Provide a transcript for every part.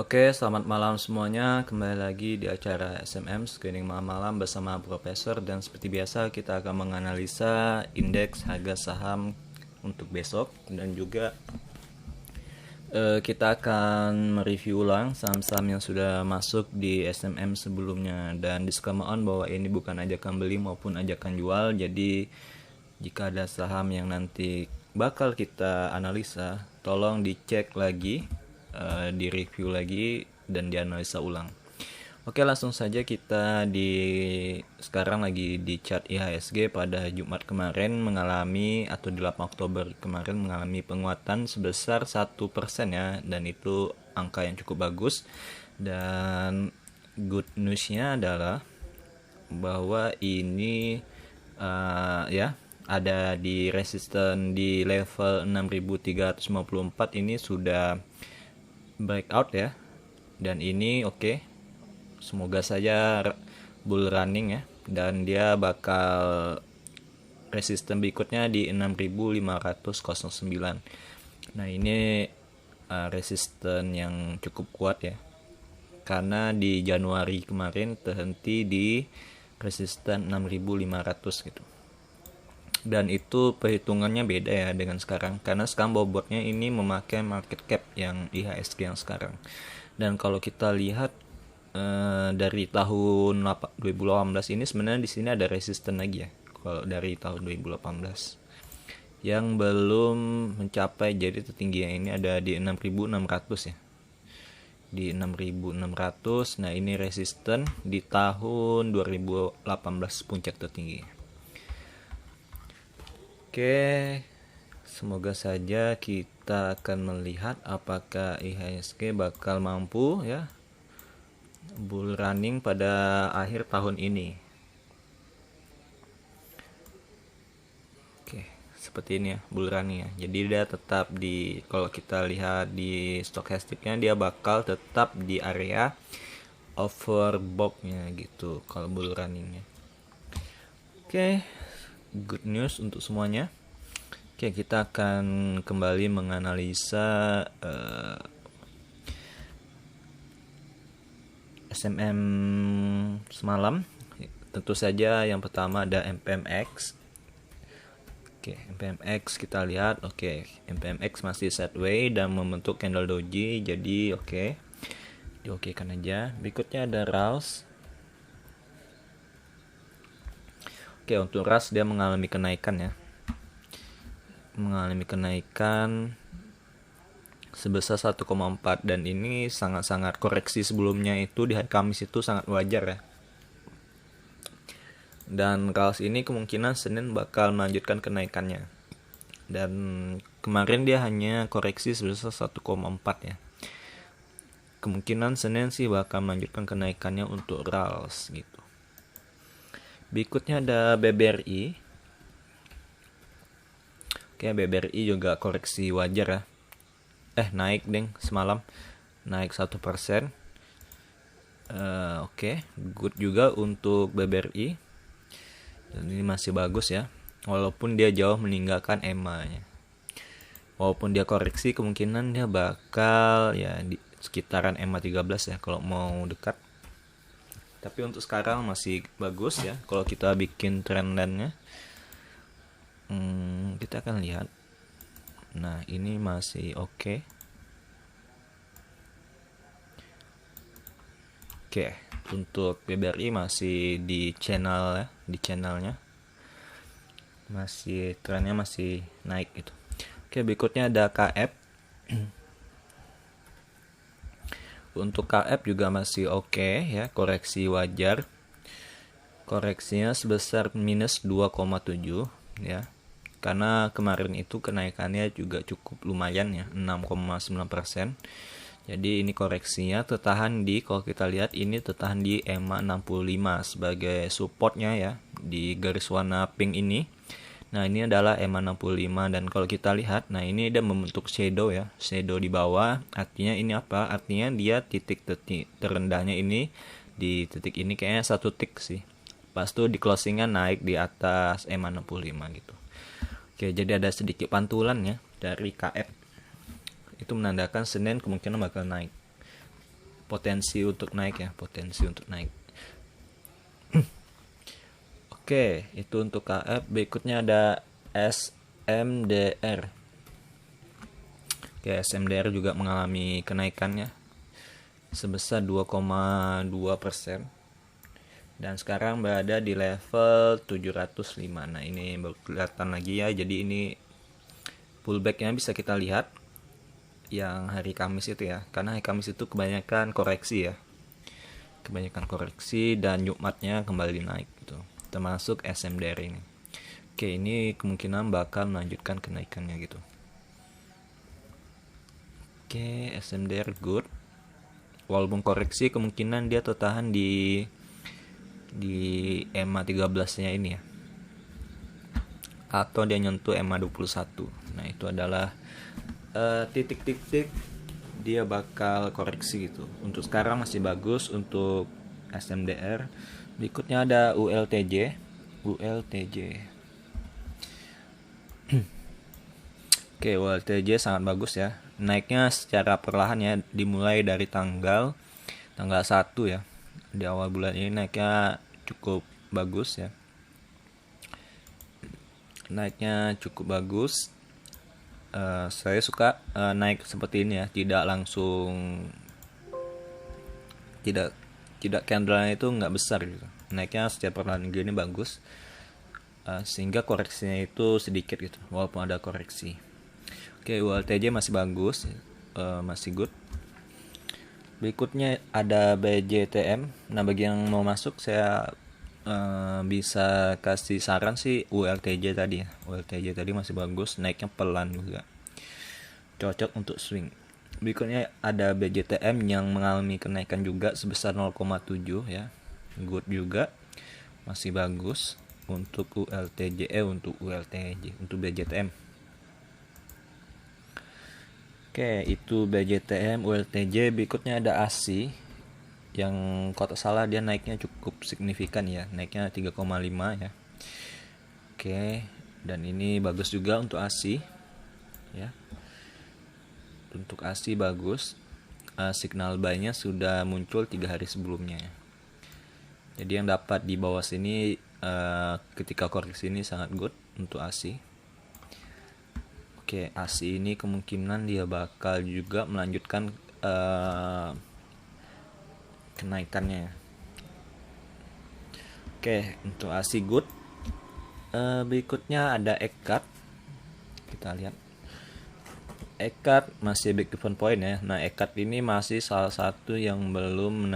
Oke, selamat malam semuanya. Kembali lagi di acara SMM Screening Malam-Malam bersama Profesor. Dan seperti biasa kita akan menganalisa indeks harga saham untuk besok. Dan juga kita akan mereview ulang saham-saham yang sudah masuk di SMM sebelumnya. Dan disclaimer on bahwa ini bukan ajakan beli maupun ajakan jual. Jadi jika ada saham yang nanti bakal kita analisa, tolong dicek lagi, di review lagi, dan dianalisa ulang. Oke, langsung saja kita sekarang lagi di chart IHSG pada Jumat kemarin mengalami, atau di 8 Oktober kemarin mengalami penguatan sebesar 1% ya, dan itu angka yang cukup bagus. Dan good newsnya adalah bahwa ini ya ada di resisten di level 6354 ini sudah breakout ya, dan ini oke. Semoga saja bull running ya, dan dia bakal resisten berikutnya di 6509. Nah ini resisten yang cukup kuat ya, karena di Januari kemarin terhenti di resisten 6500 gitu. Dan itu perhitungannya beda ya dengan sekarang, karena sekarang bobotnya ini memakai market cap yang IHSG yang sekarang. Dan kalau kita lihat dari tahun 2018 ini sebenarnya di sini ada resisten lagi ya. Kalau dari tahun 2018 yang belum mencapai, jadi tertingginya ini ada di 6600 ya, di 6600. Nah ini resisten di tahun 2018 puncak tertinggi. Oke, semoga saja kita akan melihat apakah IHSG bakal mampu ya bull running pada akhir tahun ini. Oke, seperti ini ya bull running ya. Jadi dia tetap kalau kita lihat di stokastiknya, dia bakal tetap di area overbought-nya gitu kalau bull runningnya. Oke, good news untuk semuanya. Oke, kita akan kembali menganalisa SMM semalam. Tentu saja yang pertama ada MPMX. Oke, MPMX kita lihat. Oke, MPMX masih sideways dan membentuk candle doji. Jadi diokekan aja. Berikutnya ada RALS. Oke, untuk RALS dia mengalami kenaikan ya. Mengalami kenaikan sebesar 1,4, dan ini sangat-sangat koreksi sebelumnya itu di hari Kamis itu sangat wajar ya. Dan RALS ini kemungkinan Senin bakal melanjutkan kenaikannya. Dan kemarin dia hanya koreksi sebesar 1,4 ya. Kemungkinan Senin sih bakal melanjutkan kenaikannya untuk RALS gitu. Berikutnya ada BBRI. Oke, BBRI juga koreksi wajar ya. Naik deng semalam, naik 1%. Oke, good juga untuk BBRI. Dan ini masih bagus ya, walaupun dia jauh meninggalkan EMA-nya. Walaupun dia koreksi, kemungkinan dia bakal ya di sekitaran EMA 13 ya kalau mau dekat. Tapi untuk sekarang masih bagus ya kalau kita bikin trendline-nya. Kita akan lihat. Nah ini masih oke. Oke, untuk BBRI masih di channel ya, di channelnya masih trennya masih naik gitu. Oke, berikutnya ada KF. Untuk KF juga masih oke ya, koreksi wajar. Koreksinya sebesar minus 2,7 ya. Karena kemarin itu kenaikannya juga cukup lumayan ya, 6,9%. Jadi ini koreksinya tertahan kalau kita lihat ini tertahan di EMA 65 sebagai supportnya ya, di garis warna pink ini. Nah ini adalah EMA 65, dan kalau kita lihat, nah ini dia membentuk shadow ya, shadow di bawah. Artinya ini apa? Artinya dia titik terendahnya ini di titik ini kayaknya 1 tick sih. Pas tuh di closingan naik di atas EMA 65 gitu. Oke, jadi ada sedikit pantulan ya dari KF. Itu menandakan Senin kemungkinan bakal naik. potensi untuk naik ya, potensi untuk naik. Oke, itu untuk KF. Berikutnya ada SMDR. Oke, SMDR juga mengalami kenaikannya sebesar 2,2%, dan sekarang berada di level 705. Nah, ini baru kelihatan lagi ya. Jadi ini pullbacknya bisa kita lihat yang hari Kamis itu ya, karena hari Kamis itu kebanyakan koreksi ya, dan Jumatnya kembali naik gitu, termasuk SMDR ini. Oke, ini kemungkinan bakal melanjutkan kenaikannya gitu. Oke, SMDR good. Walaupun koreksi, kemungkinan dia tertahan di EMA 13-nya ini ya. Atau dia nyentuh EMA 21. Nah, itu adalah titik-titik dia bakal koreksi gitu. Untuk sekarang masih bagus untuk SMDR. Berikutnya ada ULTJ. Oke, ULTJ sangat bagus ya. Naiknya secara perlahan ya, dimulai dari tanggal 1 ya. Di awal bulan ini naiknya cukup bagus ya. Naiknya cukup bagus. Saya suka naik seperti ini ya, tidak langsung, tidak candlenya itu nggak besar gitu. Naiknya secara perlahan gini bagus, sehingga koreksinya itu sedikit gitu, walaupun ada koreksi. Oke, ULTJ masih bagus, masih good. Berikutnya ada BJTM. Nah, bagi yang mau masuk, saya bisa kasih saran sih ULTJ tadi ya. ULTJ tadi masih bagus, naiknya pelan juga, cocok untuk swing. Berikutnya ada BJTM yang mengalami kenaikan juga sebesar 0,7 ya, good juga, masih bagus untuk ULTJ, untuk BJTM. Oke, itu BJTM, ULTJ. Berikutnya ada ASI yang kalau tak salah dia naiknya cukup signifikan ya, naiknya 3,5 ya. Oke, dan ini bagus juga untuk ASI ya. Untuk ASI bagus, signal buy-nya sudah muncul 3 hari sebelumnya ya. Jadi yang dapat di bawah sini ketika koreksi ini sangat good untuk ASI. Oke, ASI ini kemungkinan dia bakal juga melanjutkan kenaikannya. Oke, untuk ASI good. Berikutnya ada ECAT. Kita lihat. ECAT masih break even point ya. Nah, ECAT ini masih salah satu yang belum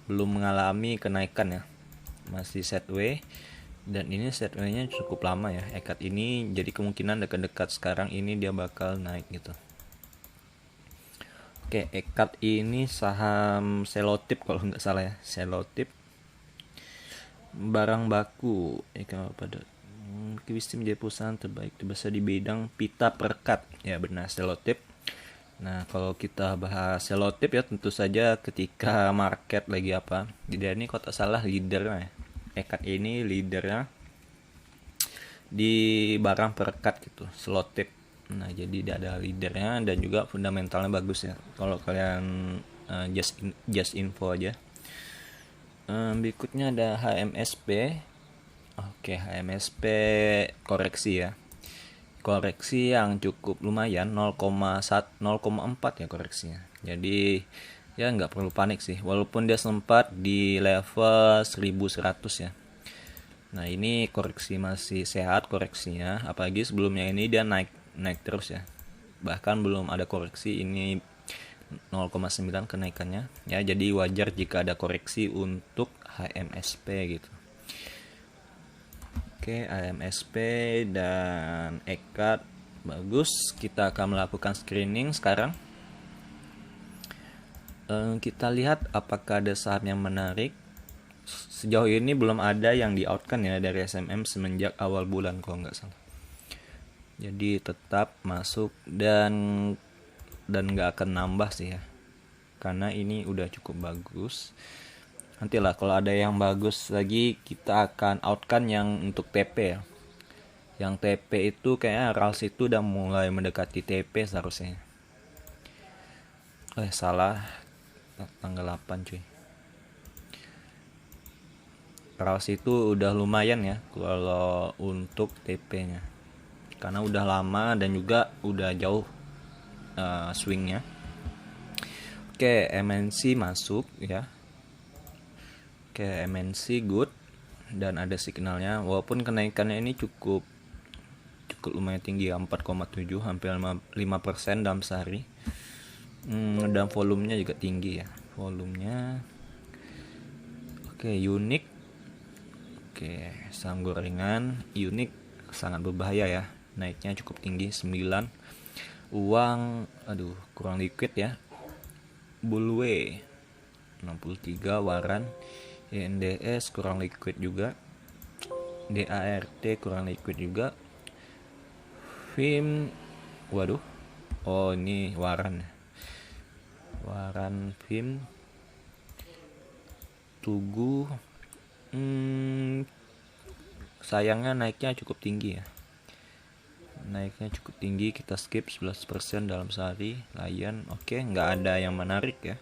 mengalami kenaikan ya. Masih sideways. Dan ini sideways-nya cukup lama ya ECAT ini, jadi kemungkinan dekat-dekat sekarang ini dia bakal naik gitu. Oke, ECAT ini saham selotip kalau nggak salah ya, selotip barang baku pada Kwistim menjadi perusahaan terbaik terbesar di bidang pita perekat ya, benar, selotip. Nah, kalau kita bahas selotip ya, tentu saja ketika market lagi apa, dia ini kalau tak salah leadernya ya. ECAT ini leadernya di barang perekat gitu, selotip. Nah, jadi dia ada leadernya dan juga fundamentalnya bagus ya. Kalau kalian just info aja. Berikutnya ada HMSP. Oke, HMSP koreksi ya. Koreksi yang cukup lumayan, 0,4 ya koreksinya. Jadi ya nggak perlu panik sih, walaupun dia sempat di level 1100 ya. Nah, ini koreksi masih sehat koreksinya, apalagi sebelumnya ini dia naik terus ya, bahkan belum ada koreksi, ini 0,9 kenaikannya ya. Jadi wajar jika ada koreksi untuk HMSP gitu. Oke, HMSP dan ECAT bagus. Kita akan melakukan screening sekarang. Kita lihat apakah ada saham yang menarik. Sejauh ini belum ada yang di outkan ya dari SMM semenjak awal bulan kalau nggak salah. Jadi tetap masuk dan nggak akan nambah sih ya, karena ini udah cukup bagus. Nantilah kalau ada yang bagus lagi kita akan outkan yang untuk TP ya. Yang TP itu kayaknya RALS itu udah mulai mendekati TP seharusnya. Salah, tanggal 8 cuy. Raos itu udah lumayan ya kalau untuk TP-nya, karena udah lama dan juga udah jauh swingnya. Oke, MNC masuk ya. Oke, MNC good dan ada signalnya, walaupun kenaikannya ini cukup lumayan tinggi ya, 4,7 hampir 5% dalam sehari. Dan volumenya juga tinggi ya, volumenya. Oke, unik. Oke, saham gorengan unik sangat berbahaya ya, naiknya cukup tinggi 9. Uang kurang liquid ya. Bulwe 63, Waran, INDS kurang liquid juga, DART kurang liquid juga, FIM ini Waran FIM, Tugu sayangnya naiknya cukup tinggi ya, kita skip 11% dalam sehari. Lion oke, nggak ada yang menarik ya.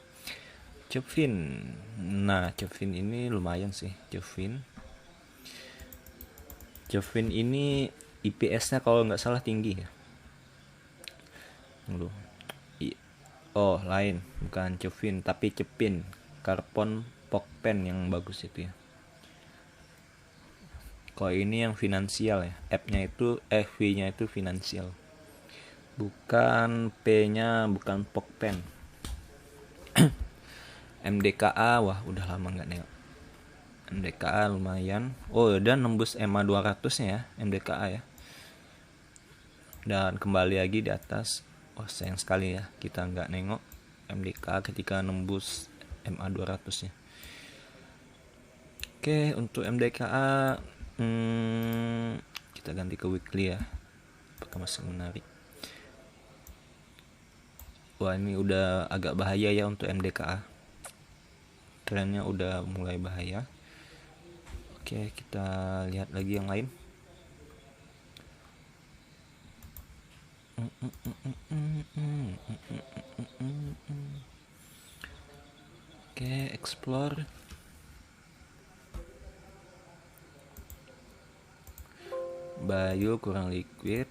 Cevin ini lumayan sih. Cevin ini IPS-nya kalau nggak salah tinggi ya. Lain, bukan Cevin tapi Cepin, Carbon Pokpen yang bagus itu ya. Kalau ini yang finansial ya, F-nya itu FV-nya itu finansial, bukan P-nya, bukan Pokpen. MDKA udah lama nggak nengok. MDKA lumayan, dan nembus EMA 200 ya MDKA ya, dan kembali lagi di atas. Sayang sekali ya kita nggak nengok MDKA ketika nembus EMA 200 nya. Oke, untuk MDKA kita ganti ke weekly ya, apakah masih menarik. Ini udah agak bahaya ya untuk MDKA, trennya udah mulai bahaya. Oke, kita lihat lagi yang lain. Oke, explore. Bayu kurang liquid.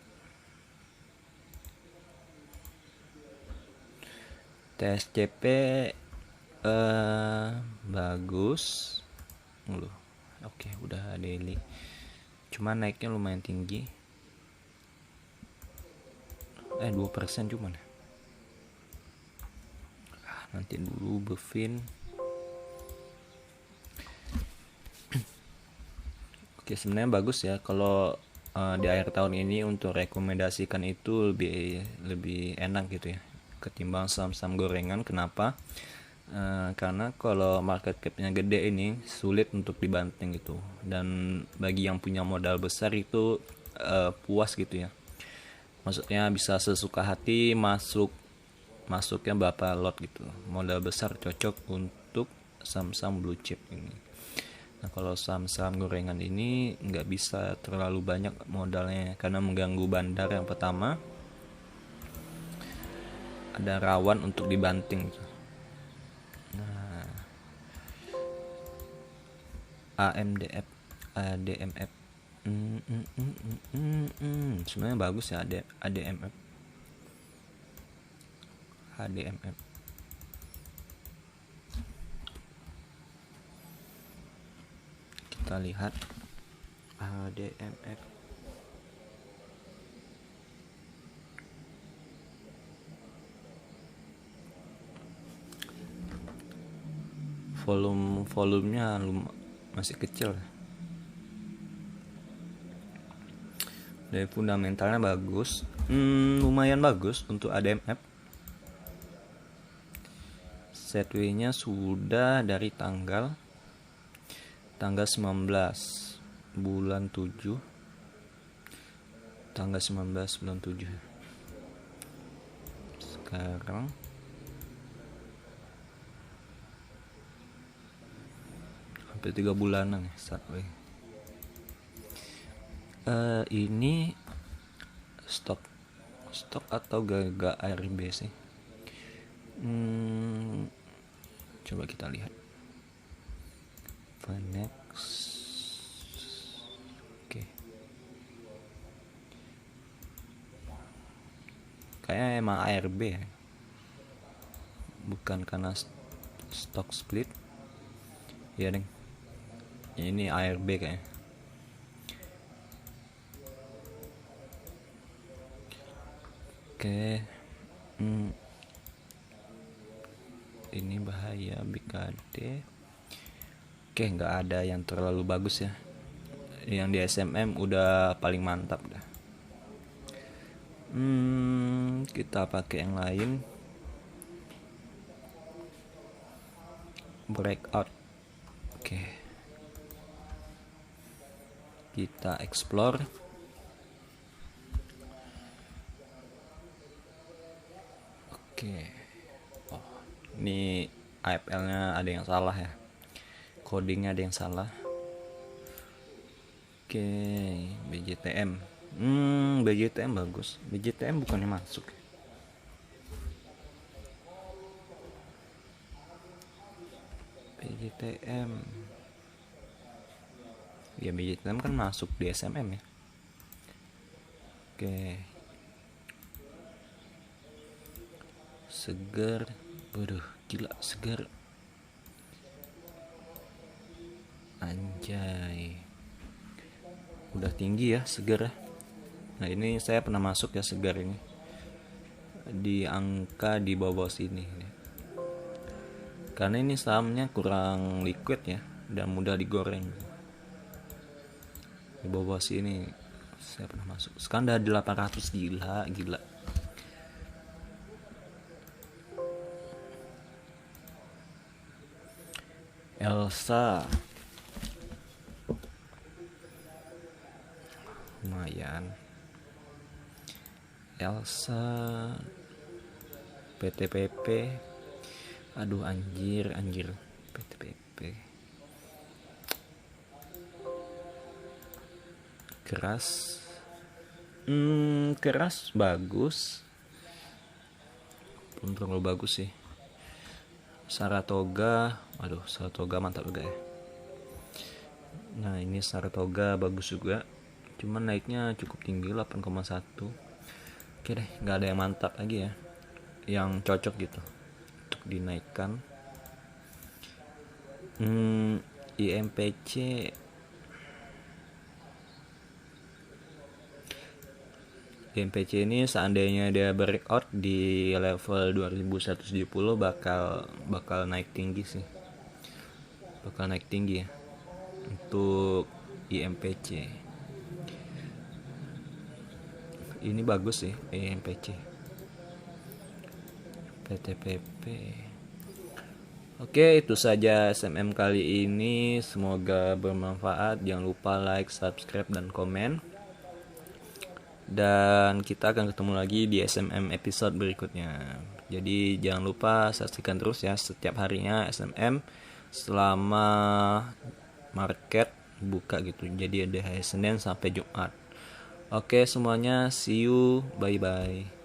TSCP bagus. Oke, udah daily. Cuma naiknya lumayan tinggi. 2% cuman. Nanti dulu Bevin. Oke, sebenarnya bagus ya kalau di akhir tahun ini untuk rekomendasikan itu lebih enak gitu ya ketimbang saham-saham gorengan. Kenapa? Karena kalau market capnya gede ini sulit untuk dibanting gitu, dan bagi yang punya modal besar itu puas gitu ya, maksudnya bisa sesuka hati masuknya berapa lot gitu. Modal besar cocok untuk saham-saham blue chip ini. Nah, kalau saham-saham gorengan ini nggak bisa terlalu banyak modalnya karena mengganggu bandar. Yang pertama, ada rawan untuk dibanting. Nah, ADMF sebenarnya bagus ya ADMF. Kita lihat ADMF. Volumenya masih kecil. Dari fundamentalnya bagus, lumayan bagus untuk ADMF. Setway-nya sudah dari tanggal 19 bulan 7, tanggal 19 bulan 7. Sekarang hampir 3 bulanan ya Setway. Ini stok atau gak ARB sih. Coba kita lihat Finex. Oke, kayaknya emang ARB ya, bukan karena stock split. Iya deng, ini ARB kayaknya. Oke, ini bahaya BKD. Oke, nggak ada yang terlalu bagus ya. Yang di SMM udah paling mantap dah. Kita pakai yang lain. Breakout. Oke, kita explore. Oke, oh, ini AFL-nya ada yang salah ya, codingnya ada yang salah. Oke, BJTM. BJTM bagus. BJTM bukannya masuk. BJTM. Ya BJTM kan masuk di SMM ya. Oke. Segar. Waduh, gila segar. Anjay. Udah tinggi ya segar ya. Nah, ini saya pernah masuk ya segar ini. Di angka di bawah sini. Karena ini sahamnya kurang liquid ya dan mudah digoreng. Di bawah sini saya pernah masuk. Sekarang udah 800, gila. Elsa lumayan. Elsa, PTPP. Aduh anjir PTPP. Keras. Keras bagus. Belum terlalu bagus sih. Saratoga, aduh Saratoga mantap juga ya. Nah, ini Saratoga bagus juga. Cuman naiknya cukup tinggi 8,1. Oke deh, nggak ada yang mantap lagi ya, yang cocok gitu untuk dinaikkan. IMPC ini seandainya dia breakout di level 2170 bakal naik tinggi sih. Bakal naik tinggi ya untuk IMPC. Ini bagus sih IMPC. PTPP. Oke, itu saja SMM kali ini. Semoga bermanfaat. Jangan lupa like, subscribe, dan komen. Dan kita akan ketemu lagi di SMM episode berikutnya. Jadi jangan lupa saksikan terus ya setiap harinya SMM selama market buka gitu. Jadi ada hari Senin sampai Jumat. Oke semuanya, see you, bye bye.